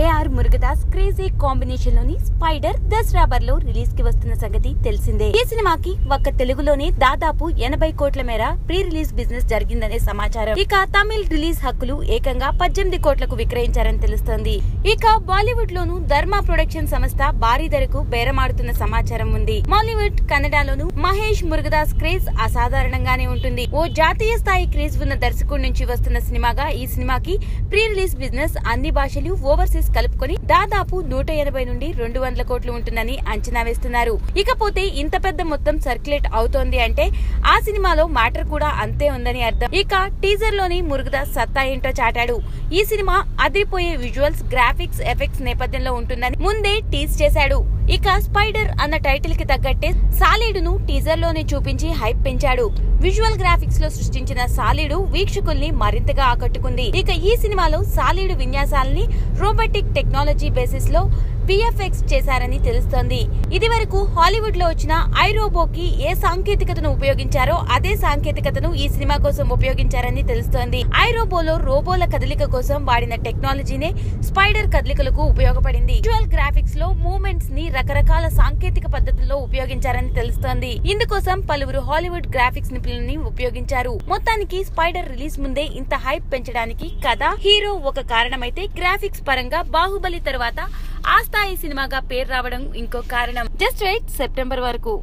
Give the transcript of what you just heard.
AR Murugadoss crazy combination లోని spider Dasara బరిలో release కి వస్తున్న సంగతి తెలిసిందే. ఈ సినిమాకి ఒక్క తెలుగులోనే దాదాపు 80 కోట్ల మేర ప్రీ రిలీజ్ బిజినెస్ జరిగిందనే సమాచారం. ఇక తమిళ్ రిలీజ్ హక్కులు ఏకంగా 18 కోట్లకు విక్రయించారని తెలుస్తోంది. ఇక బాలీవుడ్ లోను ధర్మ ప్రొడక్షన్ సంస్థ భారీ ధరకు బేరమాడుతున్న సమాచారం ఉంది. మాలీవుడ్ కన్నడలోను మహేష్ మురుగదాస్ క్రేజ్ అసాధారణంగానే ఉంటుంది. ఓ జాతీయ స్థాయి క్రేజ్ ఉన్న దర్శకుడి నుంచి వస్తున్న సినిమాగా ఈ సినిమాకి ప్రీ రిలీజ్ బిజినెస్ అన్ని భాషలు ఓవర్సీస్ కలుపుకొని దాదాపు 180 నుండి 200 కోట్లు ఉంటుందని అంచనా వేస్తున్నారు. ఇకపోతే ఇంత పెద్ద మొత్తం సర్క్యులేట్ అవుతోంది అంటే ఆ సినిమాలో మ్యాటర్ కూడా అంతే ఉందని అర్థం. ఇక టీజర్ లోని మురుగదాస్ సత్తా ఏంటో చాటాడు. ఈ సినిమా అదిరిపోయే విజువల్స్, గ్రాఫిక్స్, ఎఫెక్ట్స్ నేపథ్యంలో ఉంటుందని ముందే టీజ్ చేశాడు. ఇక స్పైడర్ అన్న టైటిల్ కి తగ్గట్టే సాలీడును టీజర్ లోనే చూపించి హైప్ పెంచాడు. విజువల్ గ్రాఫిక్స్ లో సృష్టించిన సాలీడు వీక్షకుల్ని మరింతగా ఆకట్టుకుంది. ఇక ఈ సినిమాలో సాలీడు విన్యాసాలని రోబోటిక్ టెక్నాలజీ బేసిస్ లో విఎఫ్ఎక్స్ చేశారని తెలుస్తోంది. ఇది వరకు హాలీవుడ్ లో వచ్చిన ఐరోబోకి ఏ సాంకేతికతను ఉపయోగించారో అదే సాంకేతికతను ఈ సినిమా కోసం ఉపయోగించారని తెలుస్తోంది. ఐరోబోలో రోబోల కదలిక కోసం వాడిన టెక్నాలజీనే స్పైడర్ కదలికలకు ఉపయోగపడింది. విజువల్ గ్రాఫిక్స్ లో మూవ్మెంట్స్ ని రకరకాల సాంకేతిక పద్ధతుల్లో ఉపయోగించారని తెలుస్తోంది. ఇందుకోసం పలువురు హాలీవుడ్ గ్రాఫిక్స్ నిపుణులని ఉపయోగించారు. మొత్తానికి స్పైడర్ రిలీజ్ ముందే ఇంత హైప్ పెంచడానికి కథ, హీరో ఒక కారణమైతే గ్రాఫిక్స్ పరంగా బాహుబలి తర్వాత ఆ స్థాయి సినిమాగా పేరు రావడం ఇంకో కారణం. జస్ట్ వెయిట్ సెప్టెంబర్ వరకు.